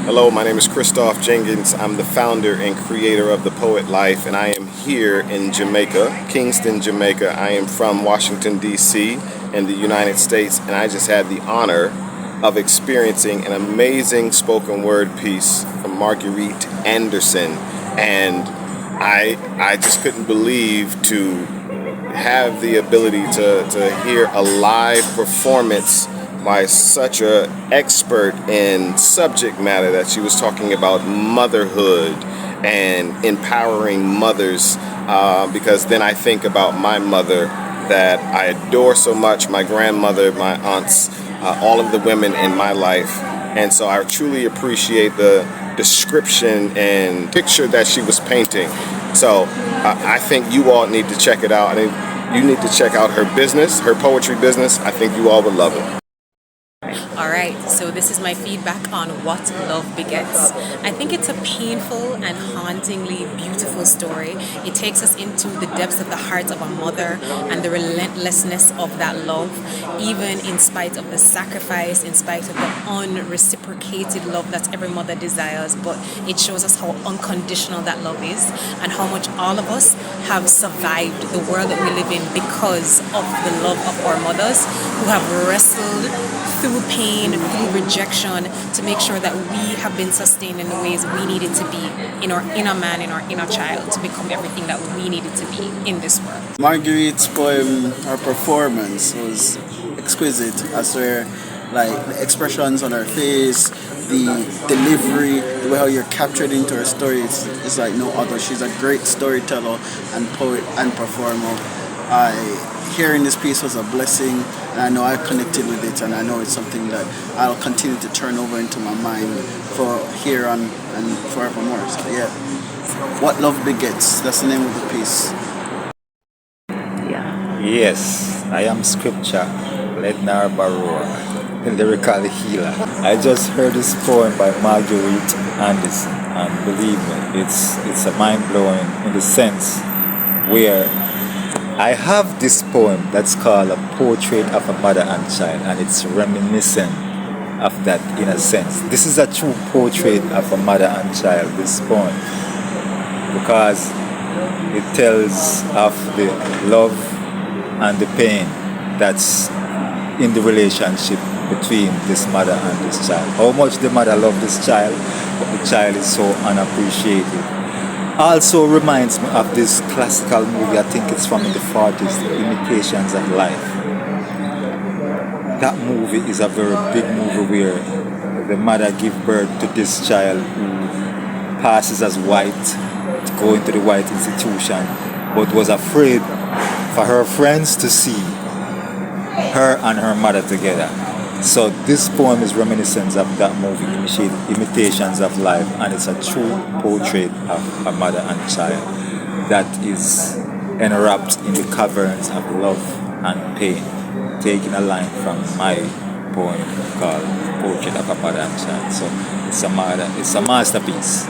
Hello, my name is Christoph Jenkins. I'm the founder and creator of The Poet Life, and I am here in Jamaica, Kingston, Jamaica. I am from Washington, D.C. in the United States, and I just had the honor of experiencing an amazing spoken word piece from Marguerite Anderson. And I just couldn't believe to have the ability to hear a live performance by such an expert in subject matter that she was talking about motherhood and empowering mothers, because then I think about my mother that I adore so much, my grandmother, my aunts, all of the women in my life. And so I truly appreciate the description and picture that she was painting. So I think you all need to check it out. I mean, you need to check out her business, her poetry business. I think you all would love it. Alright, so this is my feedback on What Love Begets. I think it's a painful and hauntingly beautiful story. It takes us into the depths of the heart of a mother and the relentlessness of that love, even in spite of the sacrifice, in spite of the unreciprocated love that every mother desires. But it shows us how unconditional that love is and how much all of us have survived the world that we live in because of the love of our mothers who have wrestled through pain, through rejection, to make sure that we have been sustained in the ways we needed to be in our inner man, in our inner child, to become everything that we needed to be in this world. Marguerite's poem, her performance was exquisite. I swear, like the expressions on her face, the delivery, the way how you're captured into her story, it's like no other. She's a great storyteller and poet and performer. Hearing this piece was a blessing, and I know I connected with it, and I know it's something that I'll continue to turn over into my mind for here on and forevermore. So yeah, What Love Begets, that's the name of the piece. Yes, I am Scripture, Lednar Barroa, the lyrical healer. I just heard this poem by Marguerite Anderson, and believe me, it's a mind-blowing in the sense where I have this poem that's called A Portrait of a Mother and Child, and it's reminiscent of that in a sense. This is a true portrait of a mother and child, this poem, because it tells of the love and the pain that's in the relationship between this mother and this child. How much the mother loves this child, but the child is so unappreciated. Also reminds me of this classical movie, I think it's from the 40s, Imitations of Life. That movie is a very big movie where the mother gives birth to this child who passes as white to go into the white institution, but was afraid for her friends to see her and her mother together. So this poem is reminiscent of that movie, Imitations of Life, and it's a true portrait of a mother and child that is enwrapped in the caverns of love and pain, taking a line from my poem called Portrait of a Mother and Child. So it's a masterpiece.